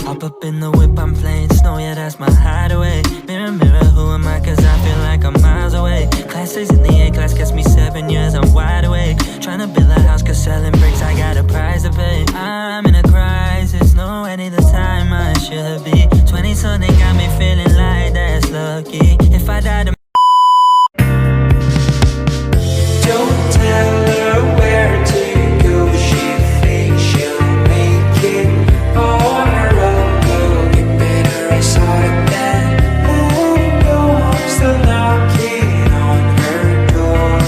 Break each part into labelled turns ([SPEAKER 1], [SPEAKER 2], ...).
[SPEAKER 1] Hop up in the whip, I'm playing snow, yeah, that's my hideaway. Mirror, mirror, who am I? Cause I feel like I'm miles away. Class 6 in the A class gets me 7 years, I'm wide awake. Trying to build a house, cause selling bricks, I got a price to pay. I'm in a crisis, nowhere near the time I should be. 20 something got me feeling like that's lucky. If I die tomorrow, don't tell her where to go. She thinks she'll make it on her own. Girl, you better start that. Let go, I'm still knocking on her door.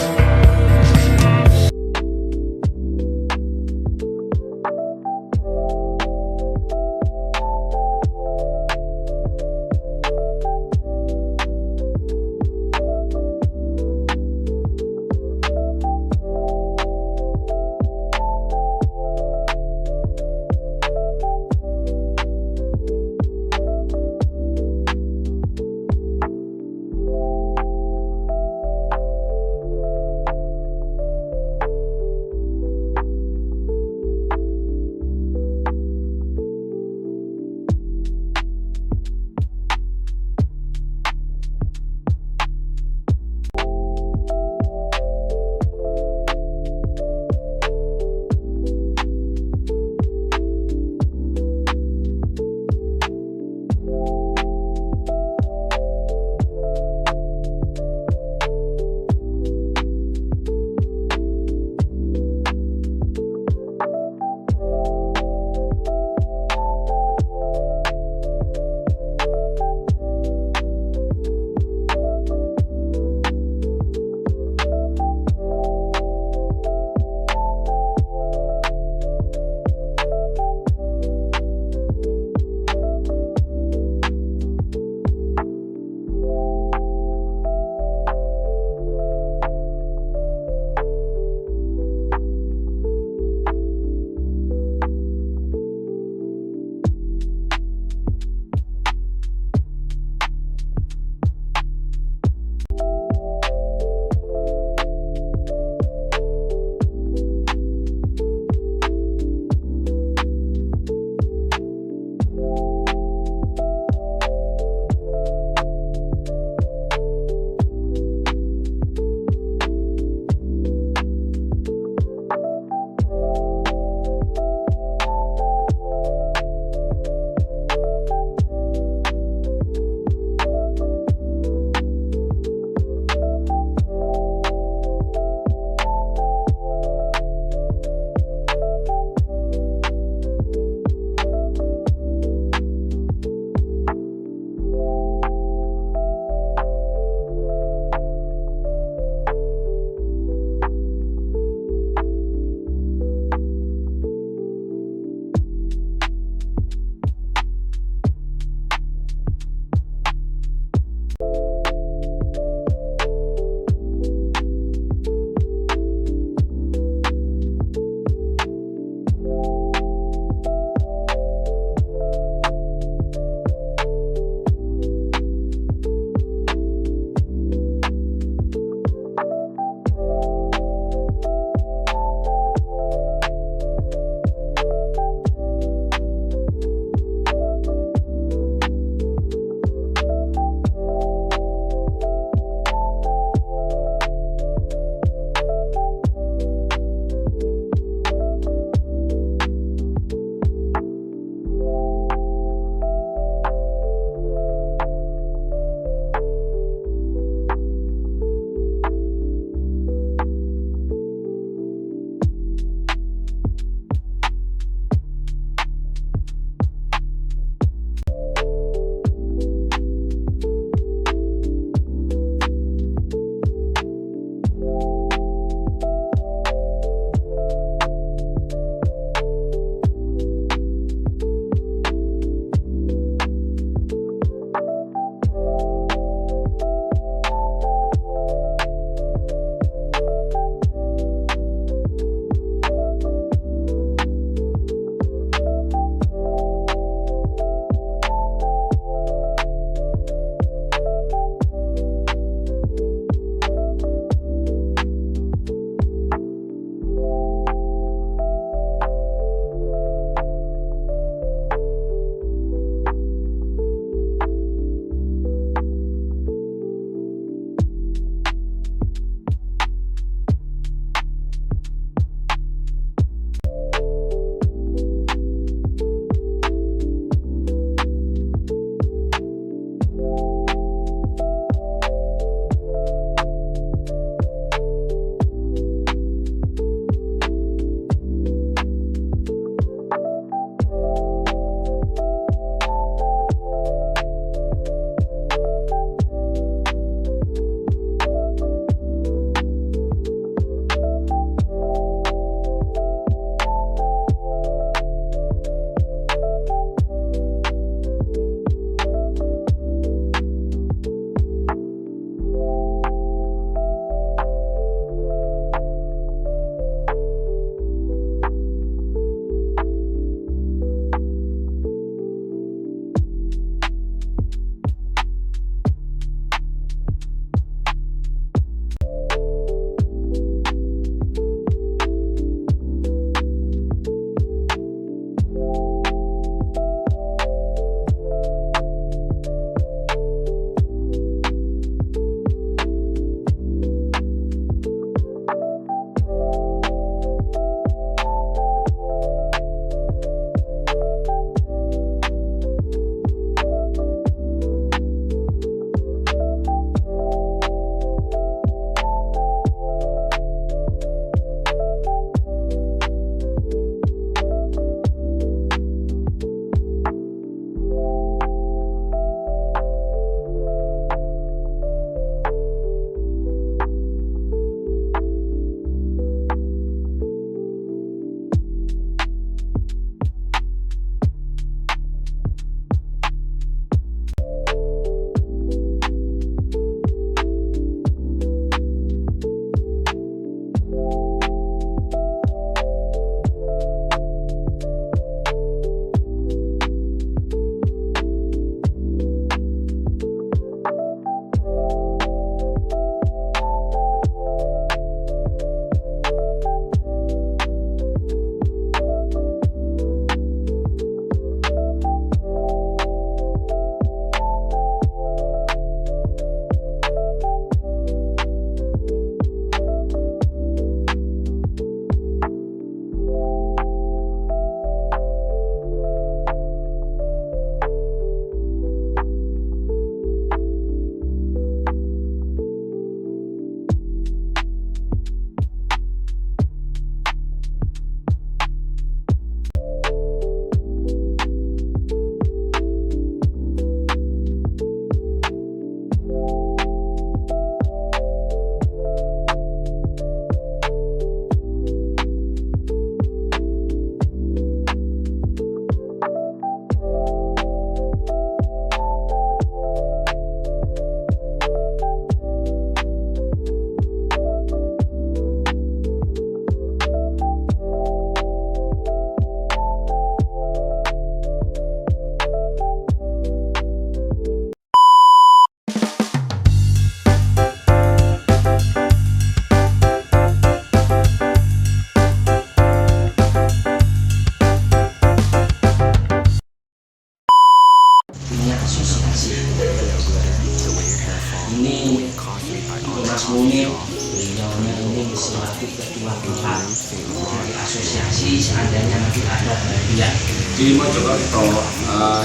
[SPEAKER 2] nanti ketua dari asosiasi seandainya nanti ada bagian
[SPEAKER 3] di Mojokerto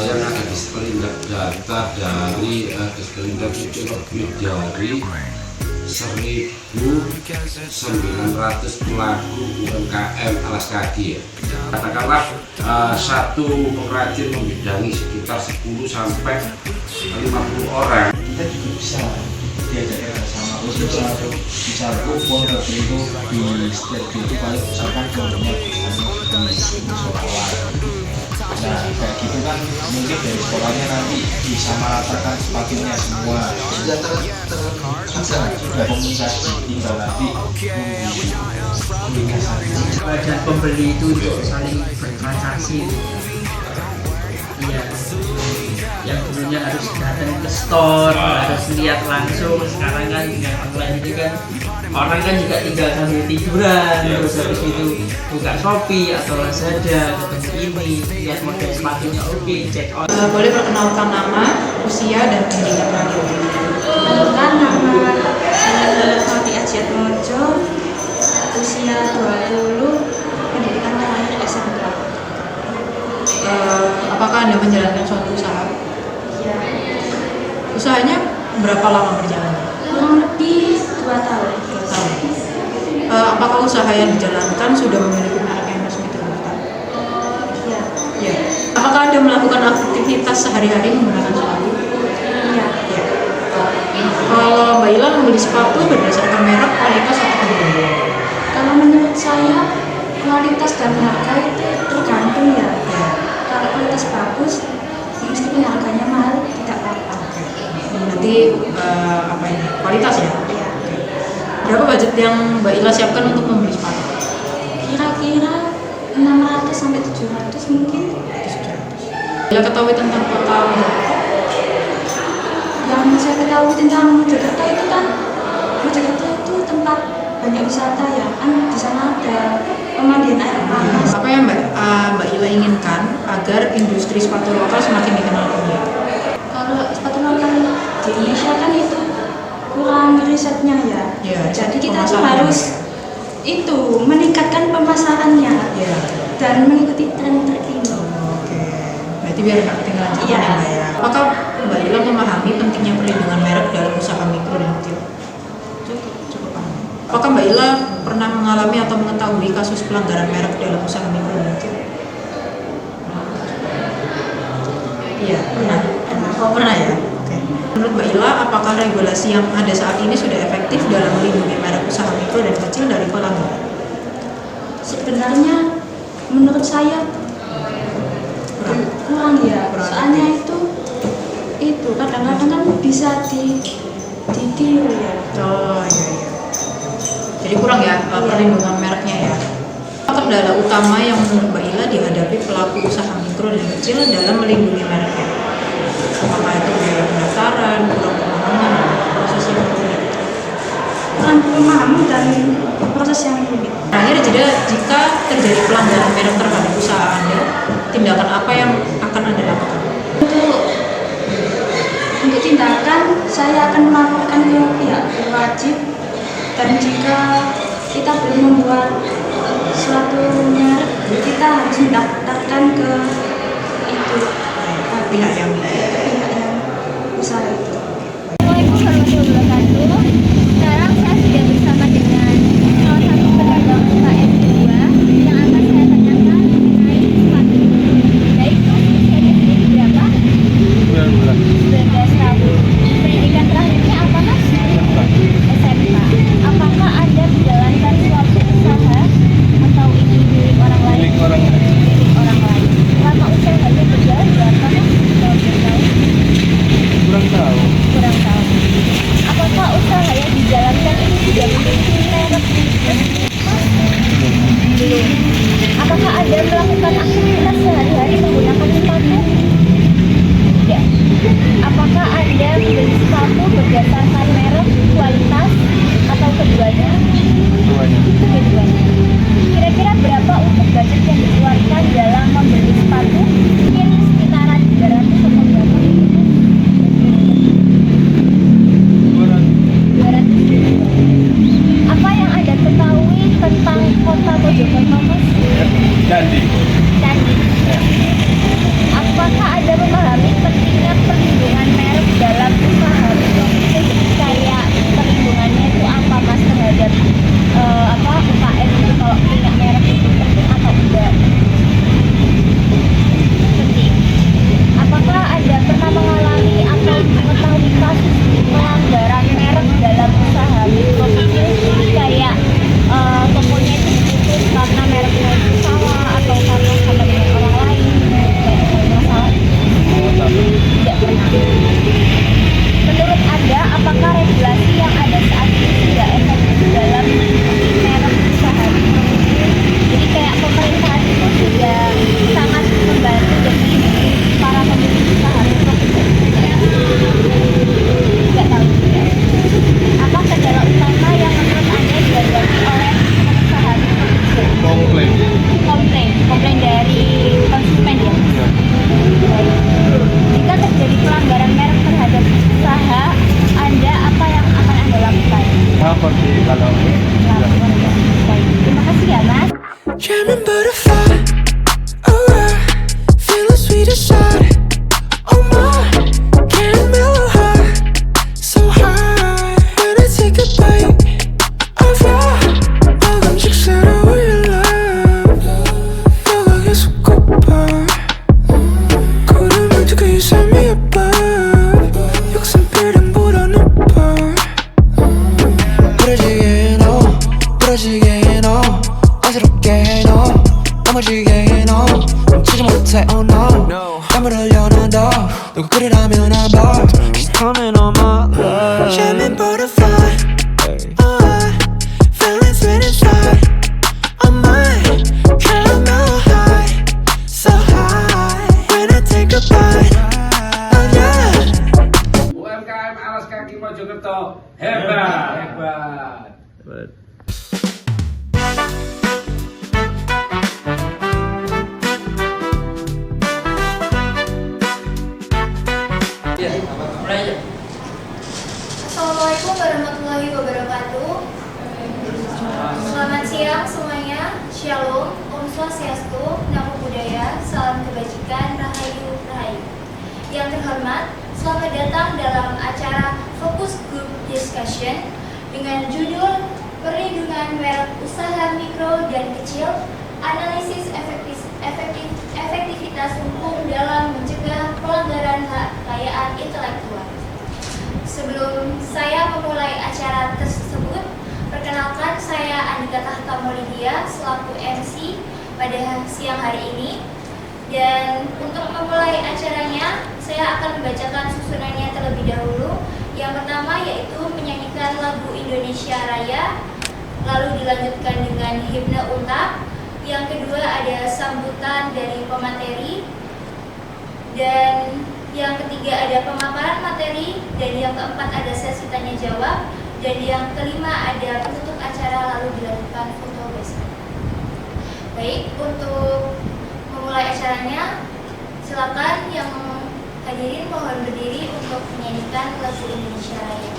[SPEAKER 3] yang ada di sekeliling data dari sekeliling itu lebih dari 1.900 pelaku UMKM alas kaki ya. Katakanlah satu pengrajin membidangi sekitar 10 sampai 50 orang.
[SPEAKER 2] kita juga bisa diajak bersama untuk bisa kumpul itu di setiap itu paling misalkan kelompoknya di sekolah. Nah kayak gitu kan mungkin dari sekolahnya nanti bisa meratakan sepatunya semua sudah sudah komunikasi tinggal nanti
[SPEAKER 4] dan pembeli itu saling bertransaksi. Iya, yang dulunya harus datang ke store, harus lihat langsung. Sekarang kan dengan online ini kan orang kan juga tinggal sambil tiduran, terus habis itu buka Shopee atau Lazada, ketemu ini, lihat model sepatunya oke, check out.
[SPEAKER 5] Boleh perkenalkan nama, usia, dan pendidikan terakhir.
[SPEAKER 6] Perkenalkan nama saya Fati Ajiat Mojo, usia 20, pendidikan terakhir SMK.
[SPEAKER 5] Apakah Anda menjalankan suatu usaha?
[SPEAKER 6] Ya,
[SPEAKER 5] Usahanya berapa lama berjalannya?
[SPEAKER 6] kurang lebih 2 tahun.
[SPEAKER 5] 2 tahun. Apakah usaha yang dijalankan sudah memiliki merek yang resmi terdaftar?
[SPEAKER 6] Ya,
[SPEAKER 5] Ya. Apakah Anda melakukan aktivitas sehari-hari menggunakan sepatu?
[SPEAKER 6] ya.
[SPEAKER 5] Ya. Kalau Mbak Ila membeli sepatu berdasarkan merek, kualitas, atau harga?
[SPEAKER 6] Kalau menurut saya kualitas dan harga itu tergantung ya. Kalau kualitas bagus, meskipun harganya mahal tidak apa-apa.
[SPEAKER 5] Nanti apa ini? Kualitas ya?
[SPEAKER 6] Ya.
[SPEAKER 5] Berapa budget yang Mbak Ila siapkan untuk membeli sepatu?
[SPEAKER 6] Kira-kira 600 sampai 700 mungkin.
[SPEAKER 5] Bila ketahui tentang kota
[SPEAKER 6] Yang saya ketahui tentang Mojokerto itu kan, Mojokerto itu tempat banyak wisata ya, kan di sana ada pemandian air panas.
[SPEAKER 5] apa yang Mbak Ila inginkan agar industri sepatu lokal semakin dikenal dunia?
[SPEAKER 6] Kalau sepatu lokal di Indonesia kan itu kurang risetnya ya.
[SPEAKER 5] Ya,
[SPEAKER 6] Jadi kita tuh
[SPEAKER 5] pemasarannya.
[SPEAKER 6] harus itu meningkatkan pemasarannya
[SPEAKER 5] Ya.
[SPEAKER 6] dan mengikuti tren terkini.
[SPEAKER 5] Oke. Berarti biar nggak ketinggalan zaman
[SPEAKER 6] Iya.
[SPEAKER 5] ya Mbak ya. Apakah Mbak Ila memahami pentingnya perlindungan merek dalam usaha mikro dan kecil? Cukup paham. Apakah Mbak Ila pernah mengalami atau mengetahui kasus pelanggaran merek dalam usaha mikro dan kecil? Iya, pernah. Oh, pernah ya? Oke. Menurut Mbak Ila, apakah regulasi yang ada saat ini sudah efektif dalam melindungi merek usaha mikro dan kecil dari pelanggaran?
[SPEAKER 6] Sebenarnya menurut saya kurang ya.
[SPEAKER 5] Kurang
[SPEAKER 6] Soalnya itu kadang-kadang kan bisa ditiru ya.
[SPEAKER 5] Oh iya iya. Jadi kurang ya perlindungan mereknya ya. Apa kendala utama yang menurut Mbak Ila dihadapi pelaku usaha mikro dan kecil dalam melindungi mereknya? Apakah itu biaya pendaftaran, kurang pemahaman, proses yang rumit?
[SPEAKER 6] Kurang pemahaman dan proses yang rumit.
[SPEAKER 5] Terakhir, jika terjadi pelanggaran merek terhadap usaha Anda, tindakan apa yang akan Anda lakukan?
[SPEAKER 6] Untuk tindakan, saya akan melaporkan ke pihak berwajib, dan jika kita belum membuat suatu merek, kita harus mendaftarkan ke itu
[SPEAKER 5] Pihak yang
[SPEAKER 6] usaha itu.
[SPEAKER 7] Assalamualaikum warahmatullahi wabarakatuh. Sekarang saya sudah bersama dengan salah satu pedagang UKM kedua yang akan saya tanyakan mengenai sepatu. Yaitu usianya sendiri berapa? 19 tahun. Pendidikan terakhirnya apa mas? SMK. Apakah Anda menjalankan suatu usaha atau ini milik orang lain? Milik orang lain. Lama usahanya berjalan berapa mas?
[SPEAKER 1] off. 누가 그리라면 I'm off. She's coming on my love. Shining butterfly. Oh, I feeling sweet inside. On my caramel high, so high. When I take a bite, oh yeah.
[SPEAKER 8] UMKM Alas Kaki Mojokerto hebat.
[SPEAKER 4] Ya, mulai aja.
[SPEAKER 7] Assalamualaikum warahmatullahi wabarakatuh. Selamat siang semuanya. Shalom, Om Swastiastu, Namo Buddhaya, Salam Kebajikan, Rahayu Rahayu. Yang terhormat, selamat datang dalam acara Focus Group Discussion dengan judul Perlindungan Merek Usaha Mikro dan Kecil, Analisis Efektivitas Hukum dalam Mencegah Pelanggaran Hak Kekayaan Intelektual. Sebelum saya memulai acara tersebut, perkenalkan saya Andika Tahta Maulidia selaku MC pada siang hari ini. Dan untuk memulai acaranya, saya akan membacakan susunannya terlebih dahulu. Yang pertama yaitu menyanyikan lagu Indonesia Raya, lalu dilanjutkan dengan himne UNTAP. Yang kedua ada sambutan dari pemateri, dan yang ketiga ada pemaparan materi, dan yang keempat ada sesi tanya jawab, dan yang kelima ada penutup acara lalu dilakukan foto bersama. Baik, untuk memulai acaranya, silakan yang hadirin mohon berdiri untuk menyanyikan lagu Indonesia Raya.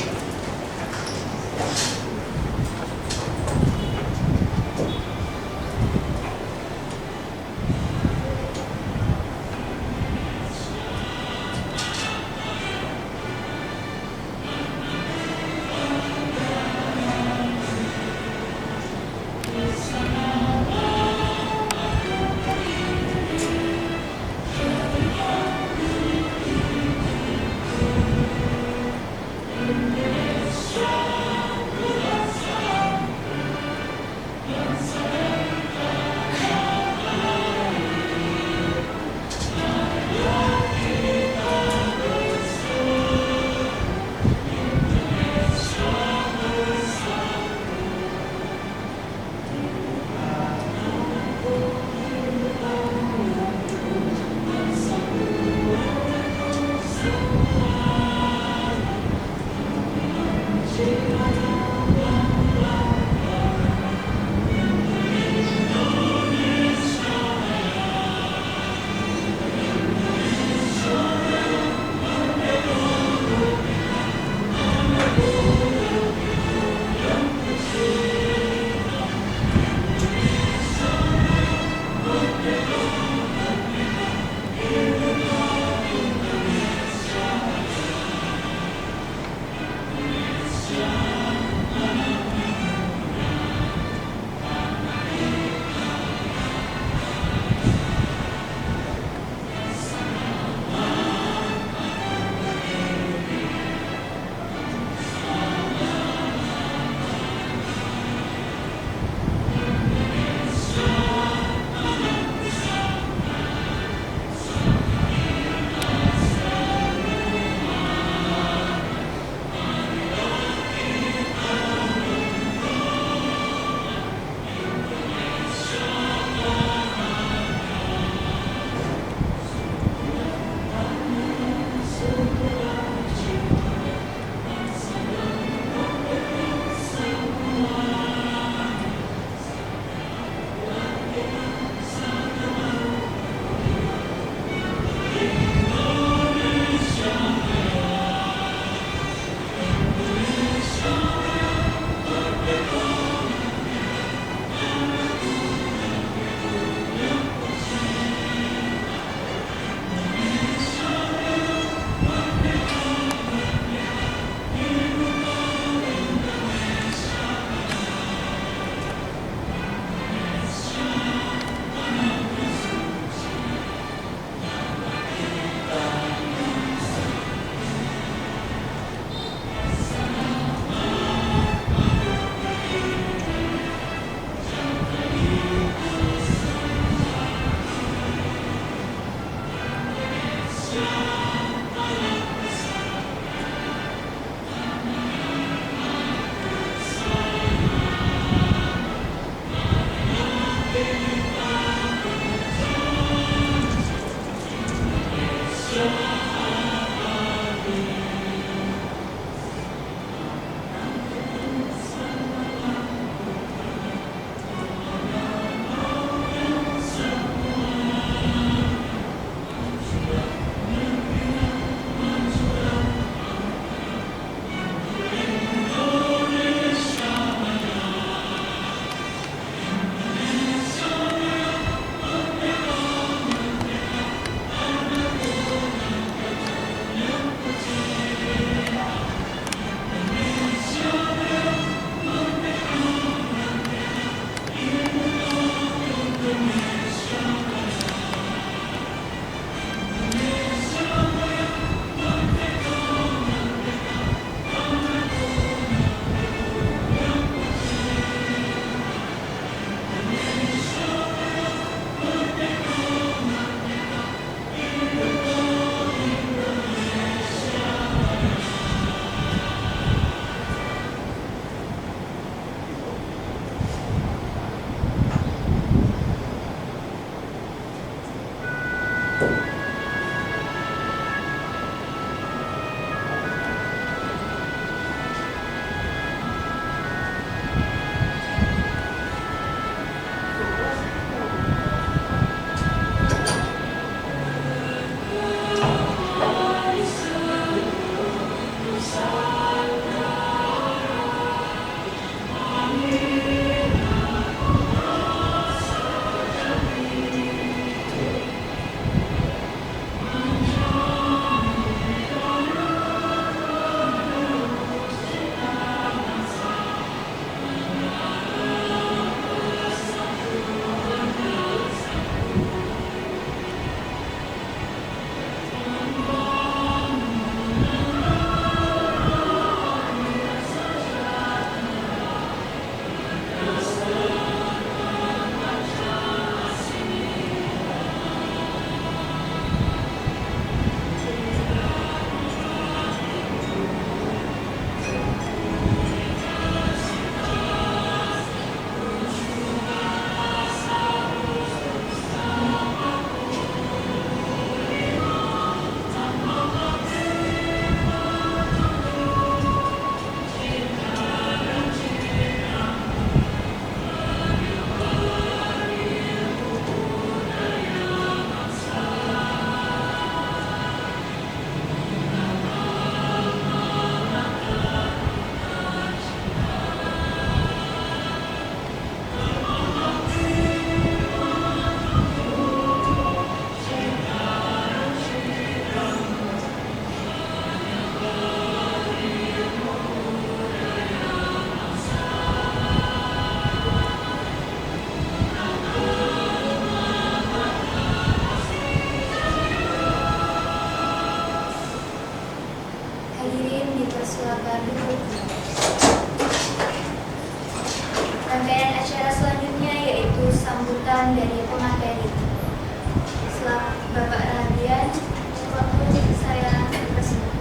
[SPEAKER 7] mahasiswa baru. Rangkaian acara selanjutnya yaitu sambutan dari pemateri. Setelah Bapak Radian, waktu saya bersiap.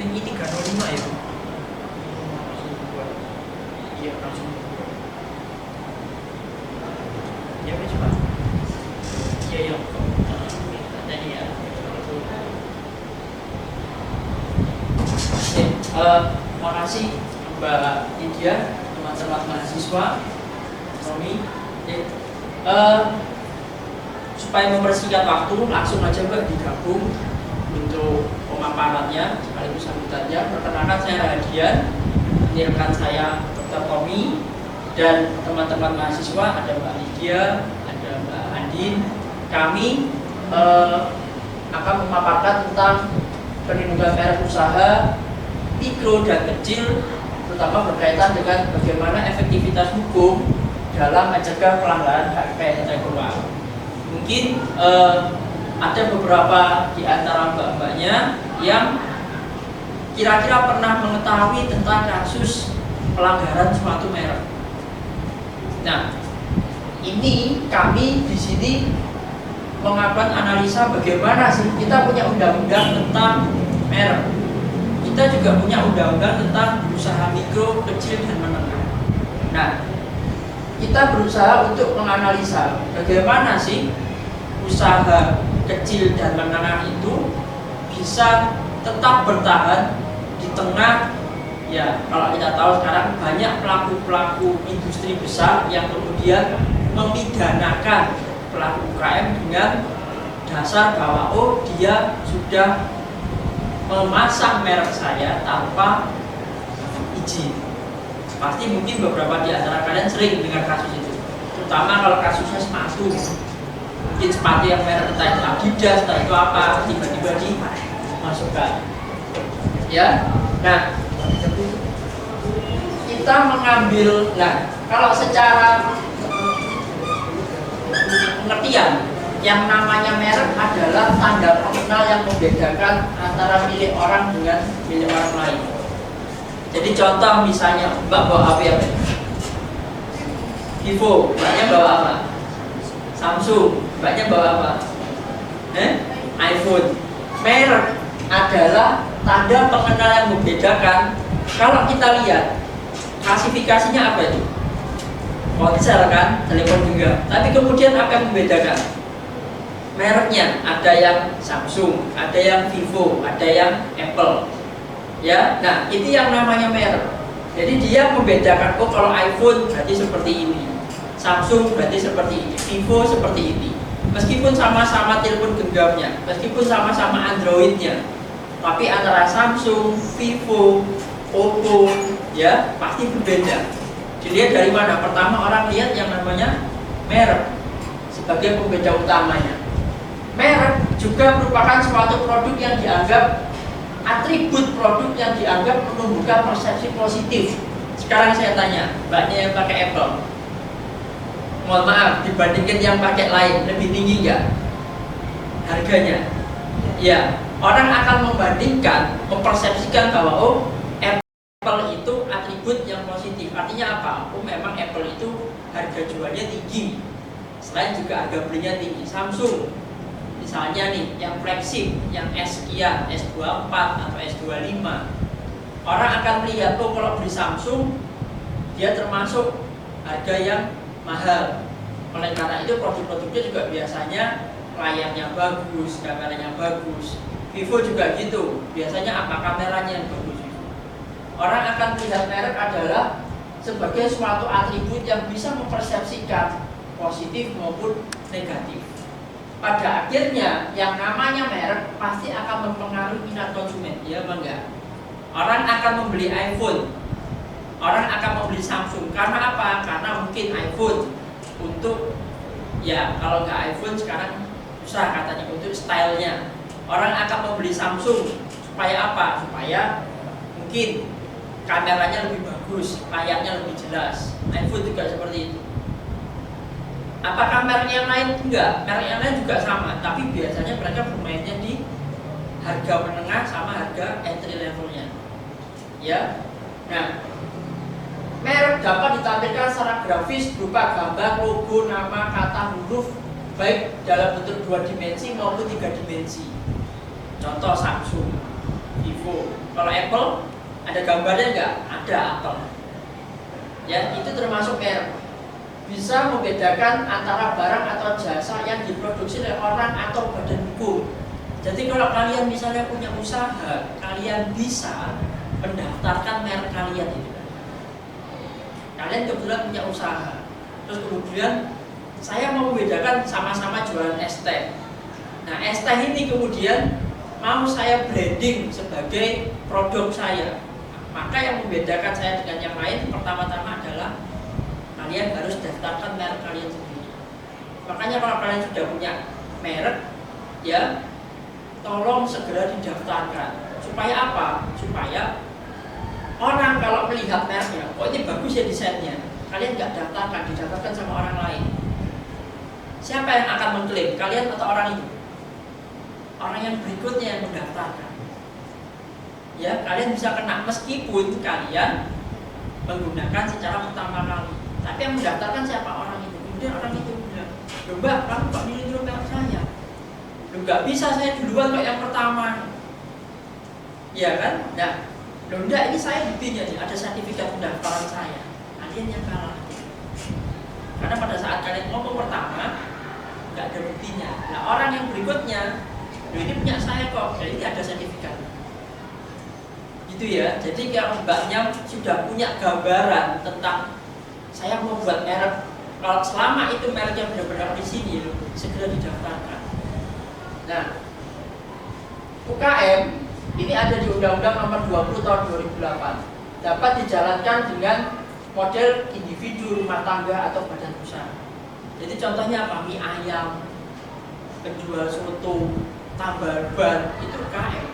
[SPEAKER 4] Ini 305 ya Bu? Iya langsung. Ya wes Pak. Iya. Tadi ya. Oke, makasih Mbak Lydia, teman-teman mahasiswa, Romi. Supaya mempersingkat waktu, langsung aja Mbak digabung untuk pemaparannya sekaligus sambutannya. Perkenalkan, saya Radian, ini rekan saya Dr. Tommy, dan teman-teman mahasiswa ada Mbak Lydia, ada Mbak Andin. Kami akan memaparkan tentang perlindungan merek usaha mikro dan kecil, terutama berkaitan dengan bagaimana efektivitas hukum dalam mencegah pelanggaran hak kekayaan intelektual. Mungkin ada beberapa di antara mbak-mbaknya yang kira-kira pernah mengetahui tentang kasus pelanggaran suatu merek. Nah, ini kami di sini melakukan analisa bagaimana sih kita punya undang-undang tentang merek. Kita juga punya undang-undang tentang usaha mikro, kecil, dan menengah. Nah, kita berusaha untuk menganalisa bagaimana sih usaha kecil dan menengah itu bisa tetap bertahan di tengah, ya kalau kita tahu sekarang banyak pelaku-pelaku industri besar yang kemudian memidanakan pelaku UKM dengan dasar bahwa oh dia sudah memasang merek saya tanpa izin. Pasti mungkin beberapa di antara kalian sering dengar kasus itu, terutama kalau kasusnya sepatu. Mungkin sepatu yang merek entah itu Adidas, entah itu apa, tiba-tiba dimasukkan. Ya, nah kita mengambil, nah kalau secara pengertian, yang namanya merek adalah tanda pengenal yang membedakan antara milik orang dengan milik orang lain. Jadi contoh misalnya, Mbak bawa apa ya? Vivo, Mbaknya bawa apa? Samsung, Mbaknya bawa apa? iPhone. Merek adalah tanda pengenal yang membedakan. Kalau kita lihat klasifikasinya apa itu? Ponsel kan, telepon genggam. Tapi kemudian apa yang membedakan? Mereknya ada yang Samsung, ada yang Vivo, ada yang Apple. Ya, nah itu yang namanya merek. Jadi dia membedakan, oh kalau iPhone berarti seperti ini, Samsung berarti seperti ini, Vivo seperti ini. Meskipun sama-sama telepon genggamnya, meskipun sama-sama Androidnya, tapi antara Samsung, Vivo, Oppo, ya pasti berbeda. Dilihat dari mana? Pertama orang lihat yang namanya merek sebagai pembeda utamanya. Merek juga merupakan suatu produk yang dianggap atribut produk yang dianggap menumbuhkan persepsi positif. Sekarang saya tanya, mbaknya yang pakai Apple, mohon maaf, dibandingkan yang pakai lain, lebih tinggi nggak harganya? Ya, orang akan membandingkan, mempersepsikan bahwa oh Apple itu atribut yang positif. Artinya apa? Oh memang Apple itu harga jualnya tinggi, selain juga harga belinya tinggi. Samsung misalnya nih, yang flagship, yang S sekian, S24 atau S25, orang akan melihat, oh kalau beli Samsung, dia termasuk harga yang mahal. Oleh karena itu produk-produknya juga biasanya layarnya bagus, kameranya bagus. Vivo juga gitu, biasanya apa? Kameranya yang bagus. Orang akan melihat merek adalah sebagai suatu atribut yang bisa mempersepsikan positif maupun negatif. Pada akhirnya yang namanya merek pasti akan mempengaruhi minat konsumen, ya apa enggak? Orang akan membeli iPhone, orang akan membeli Samsung. Karena apa? Karena mungkin iPhone untuk, ya kalau nggak iPhone sekarang susah katanya, untuk stylenya. Orang akan membeli Samsung supaya apa? Supaya mungkin kameranya lebih bagus, layarnya lebih jelas. iPhone juga seperti itu. Apakah merek yang lain? Enggak, merek yang lain juga sama, tapi biasanya mereka bermainnya di harga menengah sama harga entry levelnya. Ya, nah, merek dapat ditampilkan secara grafis berupa gambar, logo, nama, kata, huruf, baik dalam bentuk 2 dimensi maupun 3 dimensi. Contoh Samsung, Vivo. Kalau Apple ada gambarnya enggak? Ada Apple. Ya, itu termasuk merek. Bisa membedakan antara barang atau jasa yang diproduksi oleh orang atau badan hukum. Jadi kalau kalian misalnya punya usaha, kalian bisa mendaftarkan merek kalian itu. Kalian kebetulan punya usaha, terus kemudian saya mau membedakan sama-sama jualan es teh. Nah, es teh ini kemudian mau saya branding sebagai produk saya. Maka yang membedakan saya dengan yang lain pertama-tama adalah kalian harus daftarkan merek kalian sendiri. Makanya kalau kalian sudah punya merek, ya tolong segera didaftarkan. Supaya apa? Supaya orang kalau melihat mereknya, kok ini bagus ya desainnya, kalian nggak daftarkan, didaftarkan sama orang lain. Siapa yang akan mengklaim? Kalian atau orang itu? Orang yang berikutnya yang mendaftarkan. Ya, kalian bisa kena meskipun kalian menggunakan secara pertama kali. Tapi yang mendaftarkan siapa? Orang itu. Kemudian orang itu bilang, "Loh Mbak, kamu kok niru merek saya? Loh nggak bisa, saya duluan kok yang pertama." Ya kan? Nah, loh enggak, ini saya buktinya nih, ada sertifikat pendaftaran saya. Kalian yang kalah. Karena pada saat kalian ngomong pertama, nggak ada buktinya. Nah, orang yang berikutnya, loh ini punya saya kok, jadi ini ada sertifikat. Gitu ya. Jadi kalau mbaknya sudah punya gambaran tentang saya mau buat merek, kalau selama itu mereknya benar-benar di sini, segera didaftarkan. Nah, UKM ini ada di Undang-Undang Nomor 20 Tahun 2008. Dapat dijalankan dengan model individu, rumah tangga atau badan usaha. Jadi contohnya apa? Mie ayam, penjual soto, tambal ban, itu UKM.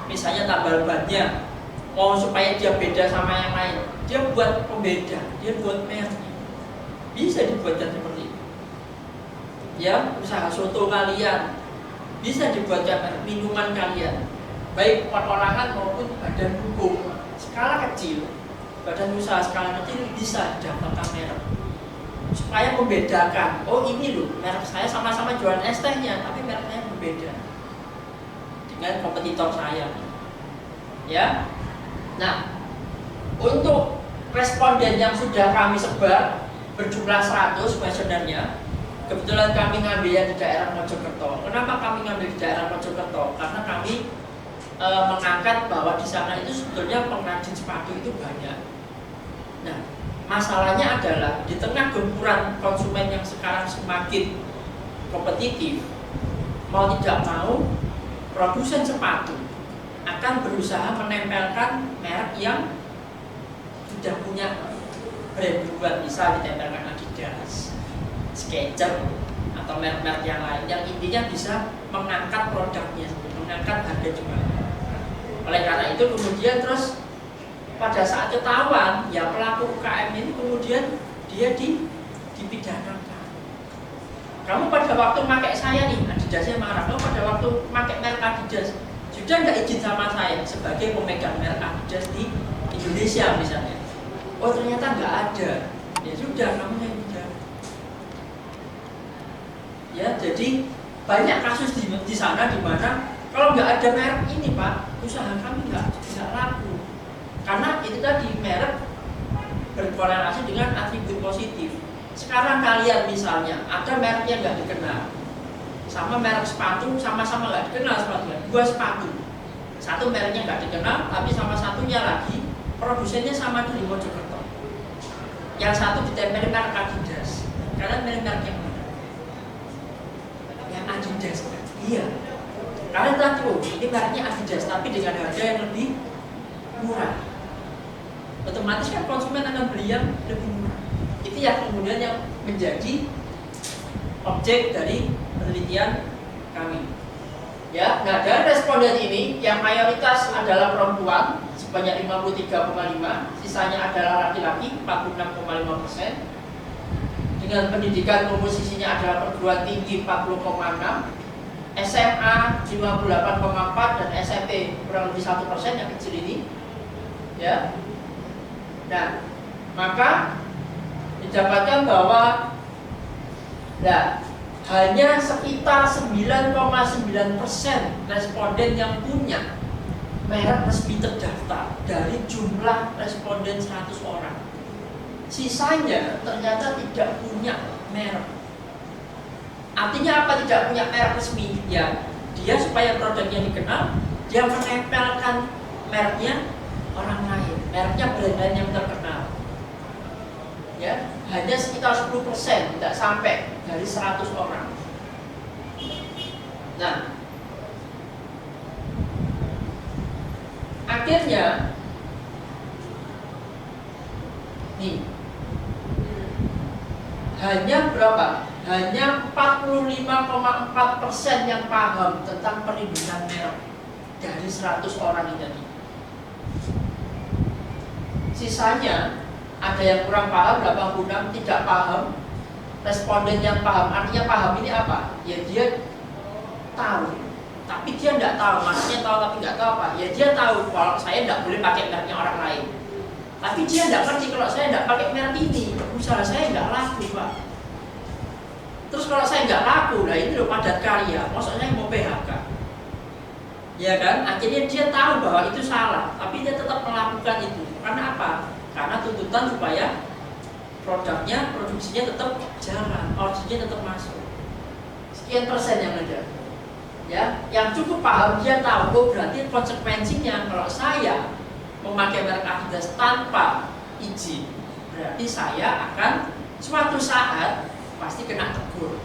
[SPEAKER 4] Misalnya tambal bannya mau supaya dia beda sama yang lain, dia buat pembeda, dia buat mereknya. Bisa dibuatkan seperti itu. Ya, usaha soto kalian bisa dibuatkan merek, minuman kalian, baik perorangan maupun badan hukum skala kecil, badan usaha skala kecil bisa didaftarkan merek supaya membedakan. Oh ini loh merek saya, sama-sama jualan es tehnya, tapi mereknya berbeda dengan kompetitor saya. Ya. Nah, untuk responden yang sudah kami sebar berjumlah 100 kuesionernya, kebetulan kami ngambilnya di daerah Mojokerto. Kenapa kami ngambil di daerah Mojokerto? Karena kami mengangkat bahwa di sana itu sebetulnya pengrajin sepatu itu banyak. Nah, masalahnya adalah di tengah gempuran konsumen yang sekarang semakin kompetitif, mau tidak mau produsen sepatu akan berusaha menempelkan merek yang sudah punya brand duluan, bisa ditempelkan Adidas, Skechers, atau merek-merek yang lain yang intinya bisa mengangkat produknya, mengangkat harga jual. Oleh karena itu kemudian terus pada saat ketahuan ya pelaku UKM ini kemudian dia dipidanakan. Kamu pada waktu pakai saya nih, Adidasnya marah. Kamu pada waktu pakai merek Adidas sudah nggak izin sama saya sebagai pemegang merek Adidas di Indonesia misalnya. Oh ternyata nggak ada. Ya sudah, kamu yang tidak. Ya jadi banyak kasus di sana di mana kalau nggak ada merek ini Pak, usaha kami nggak laku. Karena itu tadi merek berkorelasi dengan atribut positif. Sekarang kalian misalnya ada merek yang nggak dikenal, sama merek sepatu sama-sama nggak dikenal sepatunya, dua sepatu, satu mereknya nggak dikenal, tapi sama satunya lagi produsennya sama dari Mojokerto. Yang satu ditempelin merek Adidas, kalian merek yang Karena tadi, oh ini mereknya Adidas tapi dengan harga yang lebih murah. Otomatis kan konsumen akan beli yang lebih murah. Itu yang kemudian yang menjadi objek dari penelitian kami. Ya, nah dari responden ini yang mayoritas adalah perempuan sebanyak 53,5, sisanya adalah laki-laki 46,5%. Dengan pendidikan komposisinya adalah perguruan tinggi 40,6, SMA 58,4 dan SMP kurang lebih 1% yang kecil ini. Ya. Nah, maka didapatkan bahwa hanya sekitar 9,9% responden yang punya merek resmi terdaftar dari jumlah responden 100 orang. Sisanya ternyata tidak punya merek. Artinya apa tidak punya merek resmi? Ya, dia supaya produknya dikenal, dia menempelkan mereknya orang lain, mereknya brand lain yang terkenal. Ya, hanya sekitar 10%, tidak sampai dari 100 orang. Nah, akhirnya nih hanya berapa? Hanya 45,4% yang paham tentang perlindungan merek dari 100 orang ini tadi. Sisanya ada yang kurang paham, 86 tidak paham. Responden yang paham, artinya paham ini apa? Ya dia tahu, tapi dia tidak tahu. Maksudnya tahu tapi nggak tahu apa? Ya dia tahu kalau saya tidak boleh pakai mereknya orang lain. Tapi dia tidak ngerti kalau saya tidak pakai merek ini, usaha saya nggak laku, Pak. Terus kalau saya nggak laku, nah ini loh padat karya, maksudnya mau PHK. Ya kan? Akhirnya dia tahu bahwa itu salah, tapi dia tetap melakukan itu. Karena apa? Karena tuntutan supaya produknya, produksinya tetap jalan, originnya tetap masuk. Sekian persen yang ada. Ya, yang cukup paham dia tahu, oh berarti konsekuensinya kalau saya memakai merek Adidas tanpa izin, berarti saya akan suatu saat pasti kena tegur.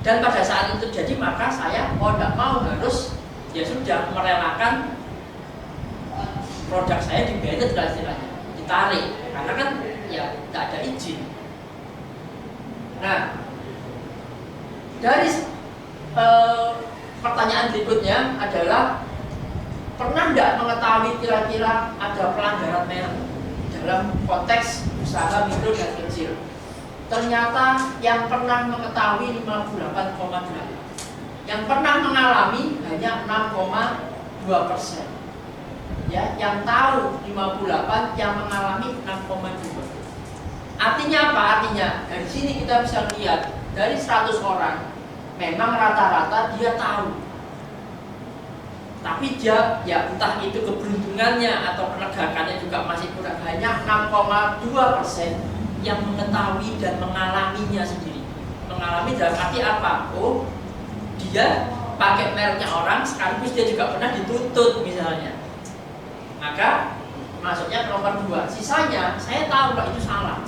[SPEAKER 4] Dan pada saat itu terjadi maka saya mau tidak mau harus ya sudah merelakan produk saya di-banned lah istilahnya, ditarik karena kan ya tidak ada izin. Nah, dari pertanyaan berikutnya adalah pernah tidak mengetahui kira-kira ada pelanggaran merek dalam konteks usaha mikro dan kecil? Ternyata yang pernah mengetahui 58,8, yang pernah mengalami hanya 6,2%. Ya, yang tahu 58, yang mengalami 6,2. Artinya apa? Artinya dari sini kita bisa lihat dari 100 orang memang rata-rata dia tahu, tapi dia ya entah itu keberuntungannya atau penegakannya juga masih kurang. Hanya 6,2% yang mengetahui dan mengalaminya sendiri. Mengalami dalam arti apa? Oh, dia pakai mereknya orang, sekaligus dia juga pernah dituntut misalnya. Maka masuknya ke nomor 2. Sisanya saya tahu kalau itu salah.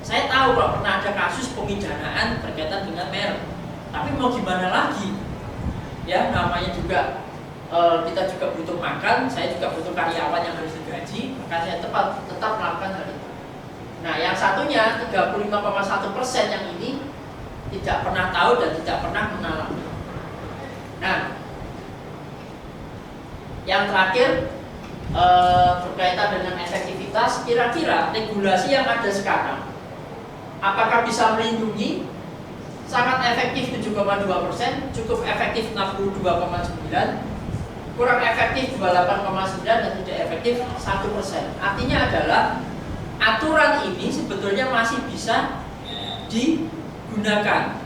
[SPEAKER 4] Saya tahu kalau pernah ada kasus pemidanaan berkaitan dengan merek. Tapi mau gimana lagi? Ya, namanya juga kita juga butuh makan, saya juga butuh karyawan yang harus digaji, maka saya tetap melakukan hal itu. Nah, yang satunya 35,1% yang ini tidak pernah tahu dan tidak pernah mengalami. Nah, yang terakhir berkaitan dengan efektivitas, kira-kira regulasi yang ada sekarang apakah bisa melindungi? Sangat efektif 7,2%, cukup efektif 62,9%, kurang efektif 28,9%, dan tidak efektif 1%. Artinya adalah aturan ini sebetulnya masih bisa digunakan,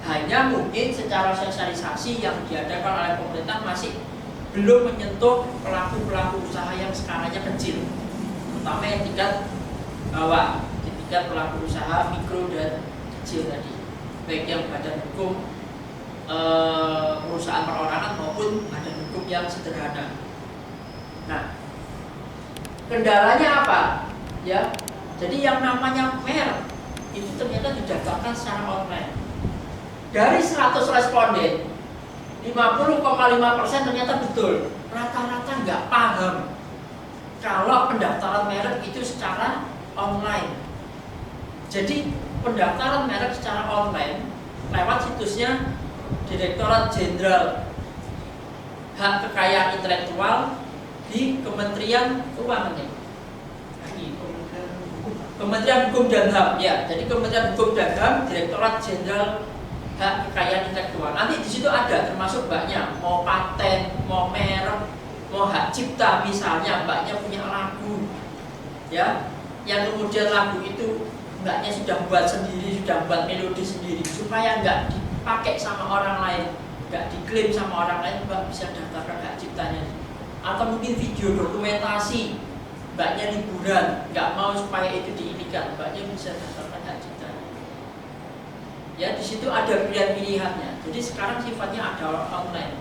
[SPEAKER 4] hanya mungkin secara sosialisasi yang diadakan oleh pemerintah masih belum menyentuh pelaku-pelaku usaha yang skalanya kecil, terutama yang tingkat bawah, tingkat pelaku usaha mikro dan kecil tadi, baik yang badan hukum perusahaan perorangan maupun badan hukum yang sederhana. Nah, kendalanya apa? Ya, jadi yang namanya merek itu ternyata didaftarkan secara online. Dari 100 responden 50,5% ternyata betul. Rata-rata nggak paham kalau pendaftaran merek itu secara online. Jadi pendaftaran merek secara online lewat situsnya Direktorat Jenderal Hak Kekayaan Intelektual di Kementerian Keuangan ya. Kementerian Hukum dan HAM ya. Jadi Kementerian Hukum dan HAM, Direktorat Jenderal Hak Kekayaan Intelektual. Nanti di situ ada termasuk mbaknya mau paten, mau merek, mau hak cipta misalnya mbaknya punya lagu ya, yang kemudian lagu itu mbaknya sudah buat sendiri, sudah buat melodi sendiri supaya nggak dipakai sama orang lain, nggak diklaim sama orang lain, mbak bisa daftarkan hak ciptanya. Atau mungkin video dokumentasi mbaknya liburan, nggak mau supaya itu diinikan, mbaknya bisa daftarkan hak ciptanya. Ya di situ ada pilihan-pilihannya. Jadi sekarang sifatnya ada online.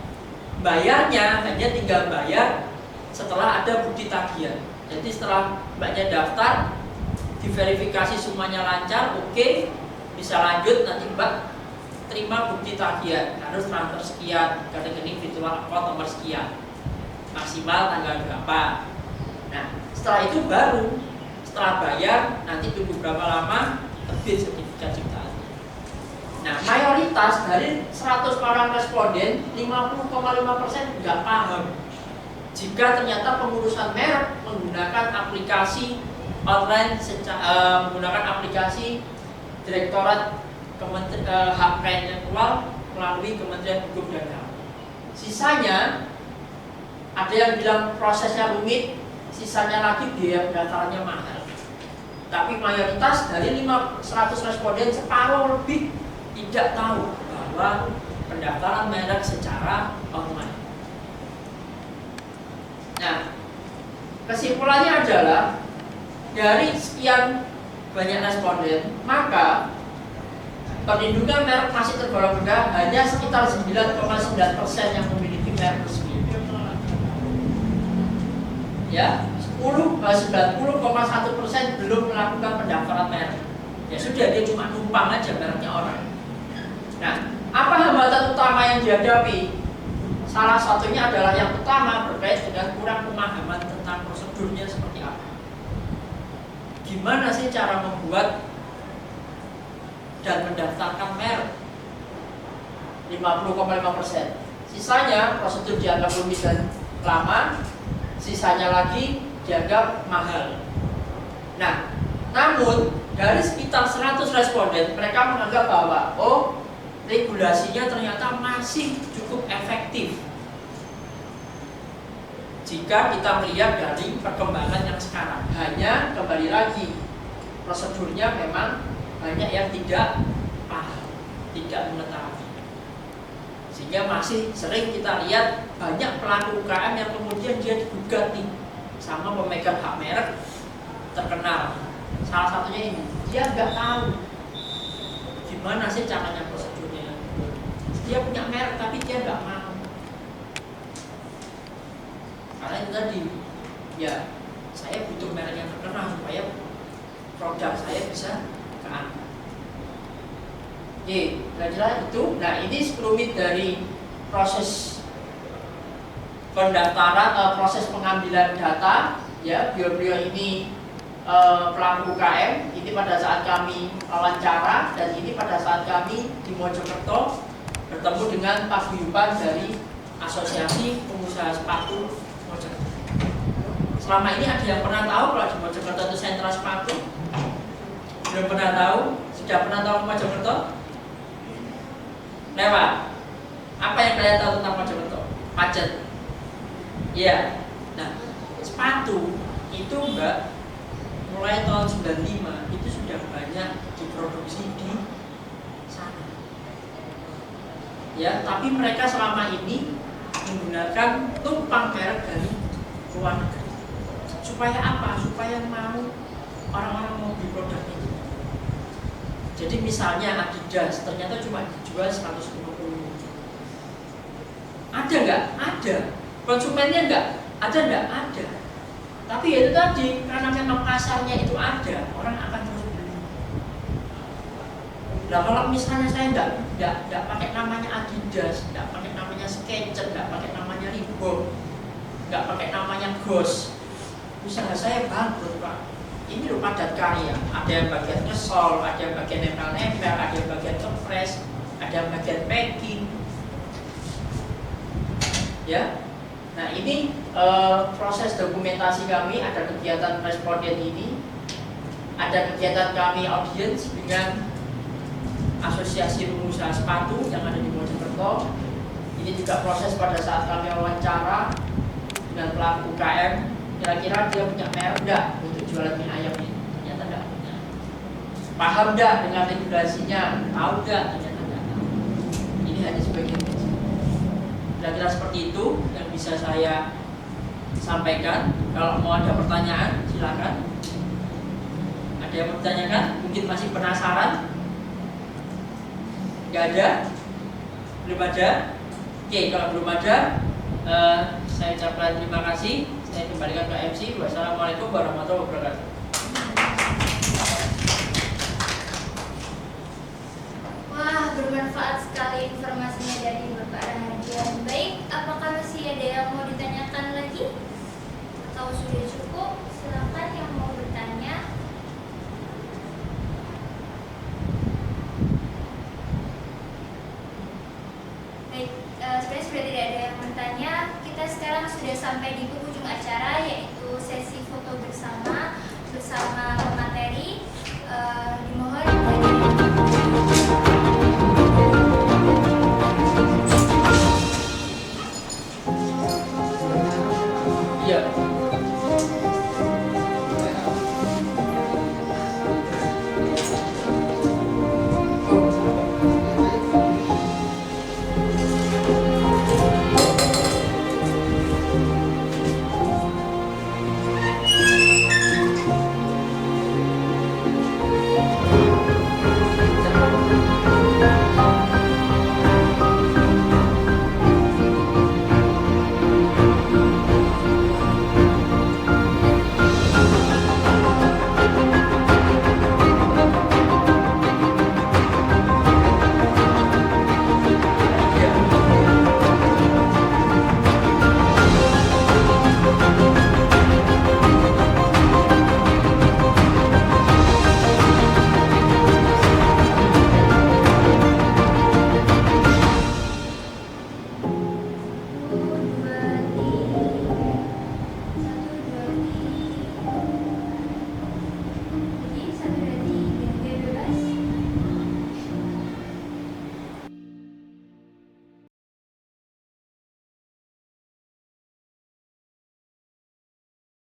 [SPEAKER 4] Bayarnya hanya tinggal bayar setelah ada bukti tagihan. Jadi setelah mbaknya daftar, diverifikasi semuanya lancar, oke, bisa lanjut, nanti mbak terima bukti tagihan, harus transfer sekian ke rekening virtual account nomor sekian, maksimal tanggal berapa. Nah setelah itu baru setelah bayar nanti tunggu berapa lama terbit sertifikat ciptaan. Nah mayoritas dari 100 orang responden 50,5% nggak paham jika ternyata pengurusan merek menggunakan aplikasi online menggunakan aplikasi Direktorat Hak Kekayaan Intelektual melalui Kementerian Hukum dan HAM. Sisanya ada yang bilang prosesnya rumit, sisanya lagi biaya pendaftarannya mahal. Tapi mayoritas dari 100 responden separuh lebih tidak tahu bahwa pendaftaran merek secara online. Nah, kesimpulannya adalah dari sekian banyak responden, maka perlindungan merek masih tergolong rendah, hanya sekitar 9,9% yang memiliki merek resmi. Ya, 90,1% belum melakukan pendaftaran merek. Ya sudah, dia cuma numpang aja mereknya orang. Nah, apa hambatan utama yang dihadapi? Salah satunya adalah yang utama berkait dengan kurang pemahaman tentang prosedurnya seperti apa. Gimana sih cara membuat dan mendaftarkan merek? 50,5%. Sisanya prosedur dianggap rumit dan lama, sisanya lagi dianggap mahal. Nah, namun dari sekitar 100 responden mereka menganggap bahwa regulasinya ternyata masih cukup efektif jika kita melihat dari perkembangan yang sekarang. Hanya kembali lagi prosedurnya memang banyak yang tidak paham, tidak mengetahui, sehingga masih sering kita lihat banyak pelaku UKM yang kemudian dia digugat nih sama pemegang hak merek terkenal. Salah satunya ini, dia nggak tahu gimana sih caranya prosedurnya. Dia punya merek tapi dia nggak mau, karena itu tadi, ya saya butuh merek yang terkenal supaya produk saya bisa keangkat. Oke, kira-kira itu. Nah, ini sekelumit dari proses pendaftaran, proses pengambilan data. Ya, beliau-beliau ini pelaku UKM. Ini pada saat kami wawancara, dan ini pada saat kami di Mojokerto bertemu dengan paguyuban dari Asosiasi Pengusaha Sepatu Mojokerto. Selama ini ada yang pernah tahu kalau di Mojokerto itu sentra sepatu? Belum pernah tahu? Sudah pernah tahu Mojokerto? Lewat. Apa yang kalian tahu tentang Mojokerto? Macet. Iya. Nah, sepatu itu Mbak, mulai tahun 95 itu sudah banyak diproduksi di sana. Ya, tapi mereka selama ini menggunakan tumpang merek dari luar negeri. Supaya apa? Supaya mau orang-orang mau beli produk itu. Jadi misalnya Adidas ternyata cuma dijual 150. Ada nggak? Ada. Konsumennya nggak? Ada nggak? Ada. Tapi itu tadi, karena memang pasarnya itu ada, orang akan terus beli. Nah kalau misalnya saya nggak pakai namanya Adidas, nggak pakai namanya namanya Sketcher, nggak pakai namanya Reebok, nggak pakai namanya Ghost, usaha saya bangkrut Pak. Ini loh padat karya, ada yang bagian ngesol, ada yang bagian nempel-nempel, ada yang bagian kepres, ada yang bagian packing. Ya, nah ini proses dokumentasi kami, ada kegiatan responden ini, ada kegiatan kami audiens dengan Asosiasi Pengusaha Sepatu yang ada di Mojokerto. Ini juga proses pada saat kami wawancara dengan pelaku UKM, kira-kira dia punya merek enggak untuk jualan mie ayam ini? Ternyata enggak punya. Paham enggak dengan regulasinya? Tahu enggak? Ternyata enggak tahu. Ini hanya sebagian kecil. Kira-kira seperti itu yang bisa saya sampaikan. Kalau mau ada pertanyaan, silakan. Ada yang bertanyakan? Mungkin masih penasaran? Enggak ada? Belum ada? Oke, kalau belum ada, saya ucapkan terima kasih. Saya kembalikan ke MC. Wassalamualaikum warahmatullahi wabarakatuh.
[SPEAKER 7] Wah, bermanfaat sekali informasinya dari Bapak Rahardian. Baik, apakah masih ada yang mau ditanyakan lagi? Atau sudah cukup? Silakan yang mau bertanya. Baik, sebenarnya sudah tidak ada yang bertanya. Kita sekarang sudah sampai di